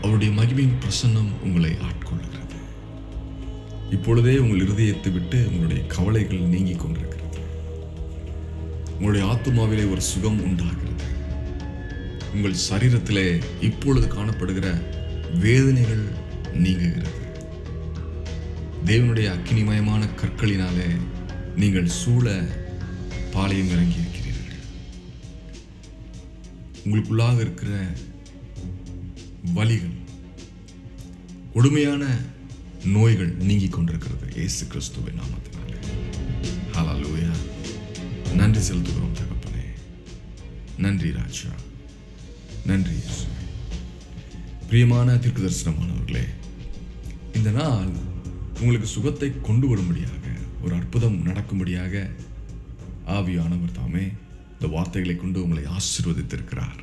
அவருடைய மகிமையின் பிரசன்னம் உங்களை ஆட்கொள்கிறது. இப்பொழுதே உங்கள் இருதயத்தை விட்டு உங்களுடைய கவலைகள் நீங்கிக் கொண்டிருக்கிறது. உங்களுடைய ஆத்துமாவிலே ஒரு சுகம் உண்டாகிறது. உங்கள் சரீரத்திலே இப்பொழுது காணப்படுகிற வேதனைகள் நீங்குகிறது. தேவனுடைய அக்கினிமயமான கற்களினாலே நீங்கள் சூழ பாளையம் இறங்கி இருக்கிறீர்கள். உங்களுக்குள்ளாக இருக்கிற வலிகள், கொடுமையான நோய்கள் நீங்கிக் கொண்டிருக்கிறது இயேசு கிறிஸ்துவின் நாமத்தினாலே. ஹல்லேலூயா. நன்றி செலுத்துகிறோம் தகப்பனே. நன்றி ராஜா, நன்றி இயேசுவே. பிரியமான தீர்க்கதரிசனமானவர்களே, இந்த நாள் உங்களுக்கு சுகத்தை கொண்டு வரும்படியாக, ஒரு அற்புதம் நடக்கும்படியாக ஆவியானவர் தாமே இந்த வார்த்தைகளை கொண்டு உங்களை ஆசீர்வதித்திருக்கிறார்.